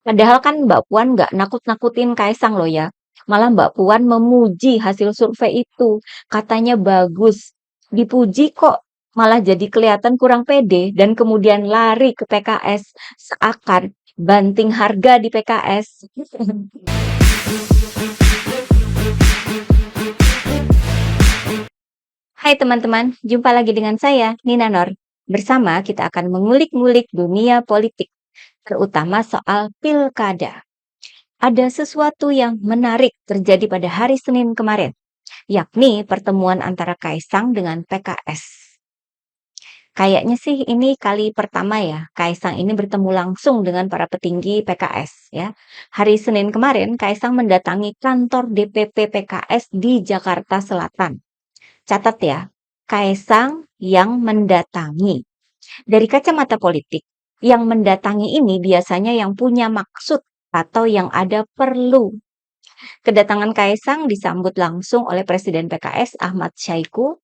Padahal kan Mbak Puan nggak nakut-nakutin Kaisang loh ya. Malah Mbak Puan memuji hasil survei itu. Katanya bagus. Dipuji kok malah jadi kelihatan kurang pede dan kemudian lari ke PKS seakan banting harga di PKS. Hai teman-teman, jumpa lagi dengan saya, Nina Nor. Bersama kita akan mengulik-ngulik dunia politik, terutama soal pilkada. Ada sesuatu yang menarik terjadi pada hari Senin kemarin, yakni pertemuan antara Kaisang dengan PKS. Kayaknya sih ini kali pertama ya, Kaisang ini bertemu langsung dengan para petinggi PKS ya. Hari Senin kemarin, Kaisang mendatangi kantor DPP PKS di Jakarta Selatan. Catat ya, Kaisang yang mendatangi. Dari kacamata politik, yang mendatangi ini biasanya yang punya maksud atau yang ada perlu. Kedatangan Kaisang disambut langsung oleh Presiden PKS Ahmad Syahiku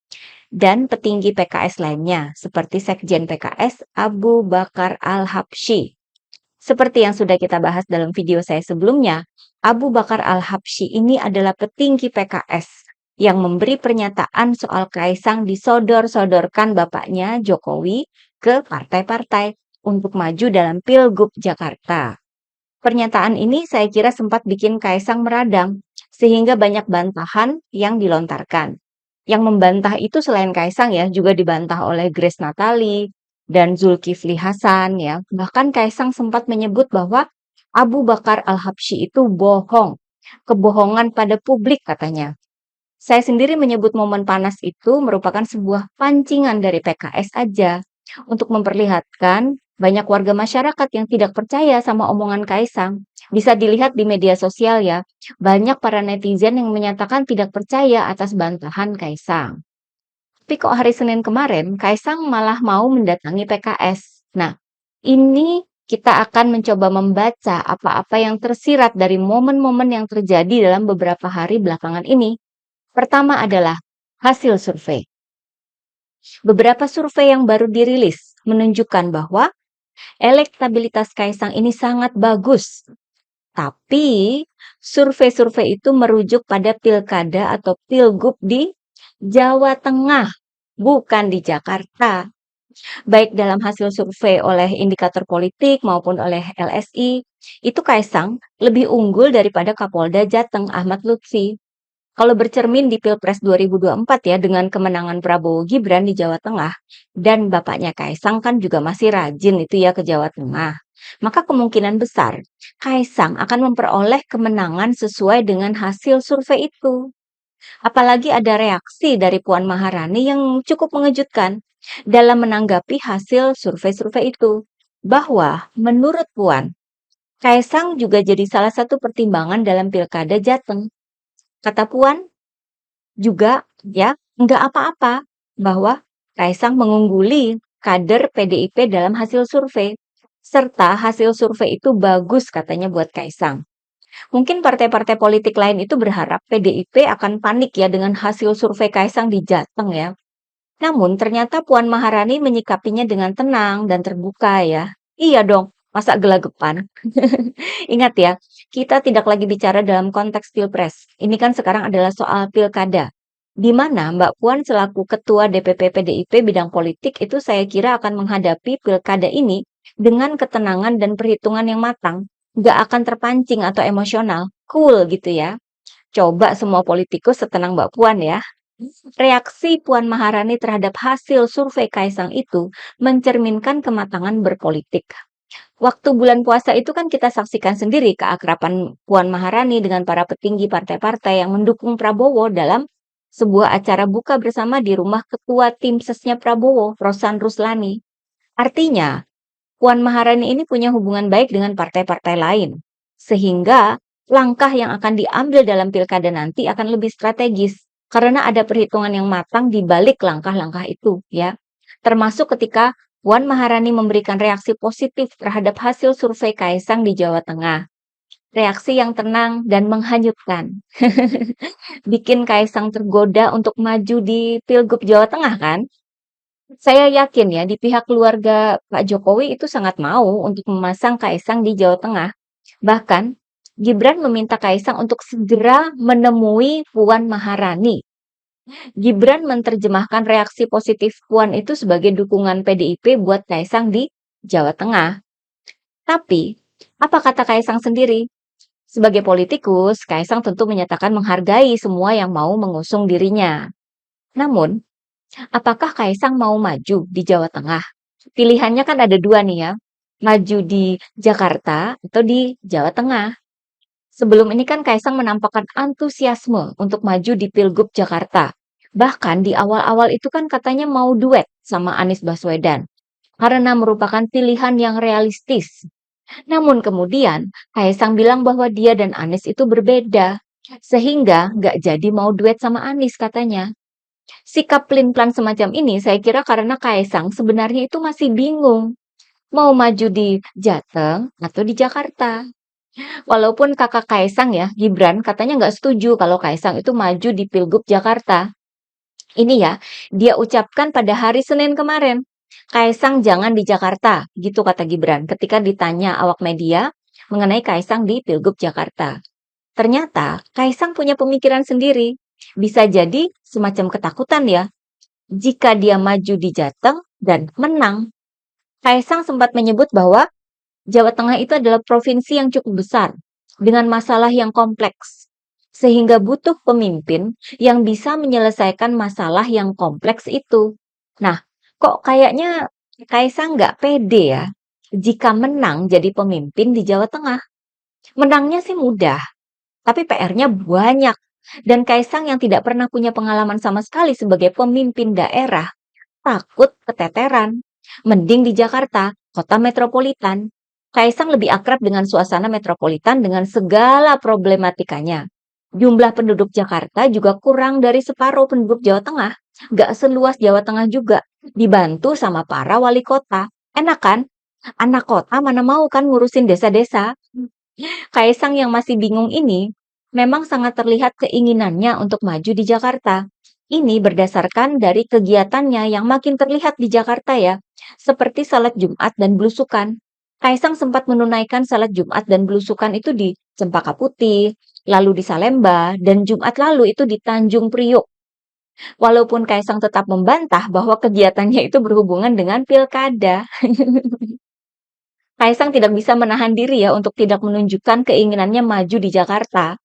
dan petinggi PKS lainnya seperti Sekjen PKS Abu Bakar Al-Habsyi. Seperti yang sudah kita bahas dalam video saya sebelumnya, Abu Bakar Al-Habsyi ini adalah petinggi PKS yang memberi pernyataan soal Kaisang disodor-sodorkan bapaknya Jokowi ke partai-partai untuk maju dalam Pilgub Jakarta. Pernyataan ini saya kira sempat bikin Kaisang meradang, sehingga banyak bantahan yang dilontarkan. Yang membantah itu selain Kaisang ya, juga dibantah oleh Grace Natali dan Zulkifli Hasan ya. Bahkan Kaisang sempat menyebut bahwa Abu Bakar Al-Habsyi itu bohong, kebohongan pada publik katanya. Saya sendiri menyebut momen panas itu merupakan sebuah pancingan dari PKS aja untuk memperlihatkan banyak warga masyarakat yang tidak percaya sama omongan Kaisang. Bisa dilihat di media sosial ya, banyak para netizen yang menyatakan tidak percaya atas bantahan Kaisang. Tapi kok hari Senin kemarin, Kaisang malah mau mendatangi PKS. Nah, ini kita akan mencoba membaca apa-apa yang tersirat dari momen-momen yang terjadi dalam beberapa hari belakangan ini. Pertama adalah hasil survei. Beberapa survei yang baru dirilis menunjukkan bahwa elektabilitas Kaisang ini sangat bagus. Tapi survei-survei itu merujuk pada pilkada atau pilgub di Jawa Tengah, bukan di Jakarta. Baik dalam hasil survei oleh indikator politik maupun oleh LSI, itu Kaisang lebih unggul daripada Kapolda Jateng Ahmad Lutfi. Kalau bercermin di Pilpres 2024 ya dengan kemenangan Prabowo Gibran di Jawa Tengah dan bapaknya Kaisang kan juga masih rajin itu ya ke Jawa Tengah. Maka kemungkinan besar Kaisang akan memperoleh kemenangan sesuai dengan hasil survei itu. Apalagi ada reaksi dari Puan Maharani yang cukup mengejutkan dalam menanggapi hasil survei-survei itu. Bahwa menurut Puan, Kaisang juga jadi salah satu pertimbangan dalam Pilkada Jateng. Kata Puan, juga ya, nggak apa-apa bahwa Kaisang mengungguli kader PDIP dalam hasil survei, serta hasil survei itu bagus katanya buat Kaisang. Mungkin partai-partai politik lain itu berharap PDIP akan panik ya dengan hasil survei Kaisang di Jateng ya. Namun ternyata Puan Maharani menyikapinya dengan tenang dan terbuka ya. Iya dong, masa gelagapan? Ingat ya, kita tidak lagi bicara dalam konteks pilpres. Ini kan sekarang adalah soal pilkada. Di mana Mbak Puan selaku Ketua DPP PDIP bidang politik itu saya kira akan menghadapi pilkada ini dengan ketenangan dan perhitungan yang matang. Nggak akan terpancing atau emosional. Cool gitu ya. Coba semua politikus setenang Mbak Puan ya. Reaksi Puan Maharani terhadap hasil survei Kaisang itu mencerminkan kematangan berpolitik. Waktu bulan puasa itu kan kita saksikan sendiri keakraban Puan Maharani dengan para petinggi partai-partai yang mendukung Prabowo dalam sebuah acara buka bersama di rumah ketua tim sesnya Prabowo, Rosan Ruslani. Artinya, Puan Maharani ini punya hubungan baik dengan partai-partai lain. Sehingga langkah yang akan diambil dalam pilkada nanti akan lebih strategis. Karena ada perhitungan yang matang di balik langkah-langkah itu ya. Termasuk ketika Puan Maharani memberikan reaksi positif terhadap hasil survei Kaisang di Jawa Tengah. Reaksi yang tenang dan menghanyutkan. Bikin Kaisang tergoda untuk maju di Pilgub Jawa Tengah kan? Saya yakin ya di pihak keluarga Pak Jokowi itu sangat mau untuk memasang Kaisang di Jawa Tengah. Bahkan, Gibran meminta Kaisang untuk segera menemui Puan Maharani. Gibran menerjemahkan reaksi positif Puan itu sebagai dukungan PDIP buat Kaisang di Jawa Tengah. Tapi, apa kata Kaisang sendiri? Sebagai politikus, Kaisang tentu menyatakan menghargai semua yang mau mengusung dirinya. Namun, apakah Kaisang mau maju di Jawa Tengah? Pilihannya kan ada dua nih ya, maju di Jakarta atau di Jawa Tengah. Sebelum ini kan Kaisang menampakkan antusiasme untuk maju di Pilgub Jakarta. Bahkan di awal-awal itu kan katanya mau duet sama Anies Baswedan, karena merupakan pilihan yang realistis. Namun kemudian, Kaisang bilang bahwa dia dan Anies itu berbeda, sehingga nggak jadi mau duet sama Anies katanya. Sikap pelin-pelan semacam ini saya kira karena Kaisang sebenarnya itu masih bingung, mau maju di Jateng atau di Jakarta. Walaupun kakak Kaisang ya, Gibran, katanya nggak setuju kalau Kaisang itu maju di Pilgub Jakarta. Ini ya, dia ucapkan pada hari Senin kemarin. Kaisang jangan di Jakarta, gitu kata Gibran ketika ditanya awak media mengenai Kaisang di Pilgub Jakarta. Ternyata Kaisang punya pemikiran sendiri. Bisa jadi semacam ketakutan ya, jika dia maju di Jateng dan menang. Kaisang sempat menyebut bahwa Jawa Tengah itu adalah provinsi yang cukup besar, dengan masalah yang kompleks, sehingga butuh pemimpin yang bisa menyelesaikan masalah yang kompleks itu. Nah, kok kayaknya Kaisang nggak pede ya jika menang jadi pemimpin di Jawa Tengah. Menangnya sih mudah, tapi PR-nya banyak. Dan Kaisang yang tidak pernah punya pengalaman sama sekali sebagai pemimpin daerah, takut keteteran. Mending di Jakarta, kota metropolitan. Kaisang lebih akrab dengan suasana metropolitan dengan segala problematikanya. Jumlah penduduk Jakarta juga kurang dari separuh penduduk Jawa Tengah. Gak seluas Jawa Tengah juga. Dibantu sama para wali kota. Enak kan? Anak kota mana mau kan ngurusin desa-desa? Kaisang yang masih bingung ini memang sangat terlihat keinginannya untuk maju di Jakarta. Ini berdasarkan dari kegiatannya yang makin terlihat di Jakarta ya, seperti salat Jumat dan belusukan. Kaisang sempat menunaikan salat Jumat dan belusukan itu di Cempaka Putih, lalu di Salemba, dan Jumat lalu itu di Tanjung Priok. Walaupun Kaisang tetap membantah bahwa kegiatannya itu berhubungan dengan pilkada. Kaisang tidak bisa menahan diri ya untuk tidak menunjukkan keinginannya maju di Jakarta.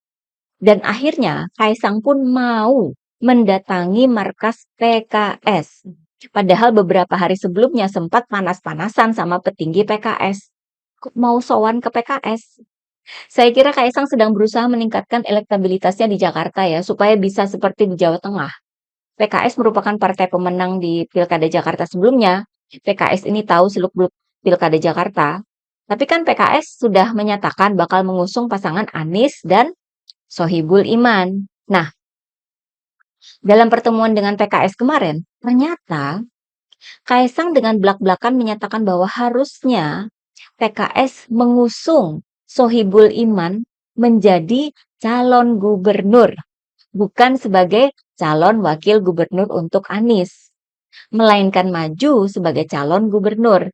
Dan akhirnya Kaisang pun mau mendatangi markas PKS. Padahal beberapa hari sebelumnya sempat panas-panasan sama petinggi PKS. Kok mau sowan ke PKS? Saya kira Kaisang sedang berusaha meningkatkan elektabilitasnya di Jakarta ya, supaya bisa seperti di Jawa Tengah. PKS merupakan partai pemenang di Pilkada Jakarta sebelumnya. PKS ini tahu seluk-beluk Pilkada Jakarta. Tapi kan PKS sudah menyatakan bakal mengusung pasangan Anies dan Sohibul Iman. Nah, dalam pertemuan dengan PKS kemarin, ternyata Kaisang dengan belak-belakan menyatakan bahwa harusnya PKS mengusung Sohibul Iman menjadi calon gubernur, bukan sebagai calon wakil gubernur untuk Anies, melainkan maju sebagai calon gubernur.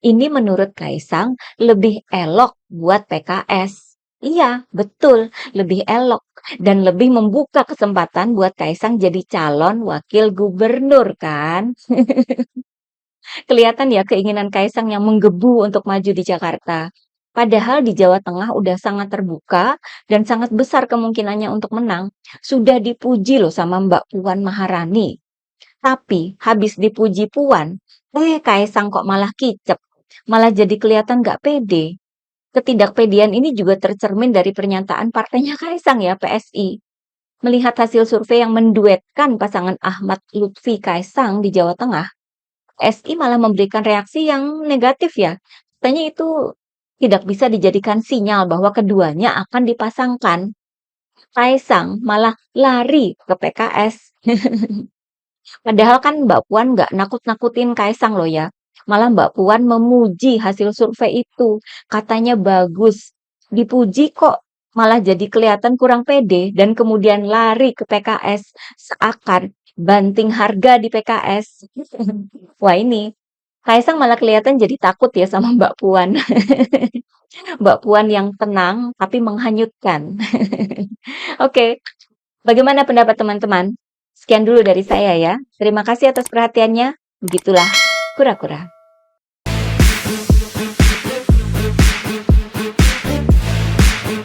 Ini menurut Kaisang lebih elok buat PKS. Iya, betul, lebih elok dan lebih membuka kesempatan buat Kaisang jadi calon wakil gubernur kan. Kelihatan ya keinginan Kaisang yang menggebu untuk maju di Jakarta. Padahal di Jawa Tengah udah sangat terbuka dan sangat besar kemungkinannya untuk menang. Sudah dipuji loh sama Mbak Puan Maharani. Tapi habis dipuji Puan, Kaisang kok malah kicep. Malah jadi kelihatan gak pede. Ketidakpedean ini juga tercermin dari pernyataan partainya Kaisang ya, PSI. Melihat hasil survei yang menduetkan pasangan Ahmad Lutfi Kaisang di Jawa Tengah, PSI malah memberikan reaksi yang negatif ya. Katanya itu tidak bisa dijadikan sinyal bahwa keduanya akan dipasangkan. Kaisang malah lari ke PKS. Padahal kan Mbak Puan nggak nakut-nakutin Kaisang loh ya. Malah Mbak Puan memuji hasil survei itu. Katanya bagus. Dipuji kok malah jadi kelihatan kurang pede dan kemudian lari ke PKS. Seakan banting harga di PKS. Wah ini Kaisang malah kelihatan jadi takut ya sama Mbak Puan. Mbak Puan yang tenang tapi menghanyutkan. Oke, bagaimana pendapat teman-teman? Sekian dulu dari saya ya. Terima kasih atas perhatiannya. Begitulah kura-kura.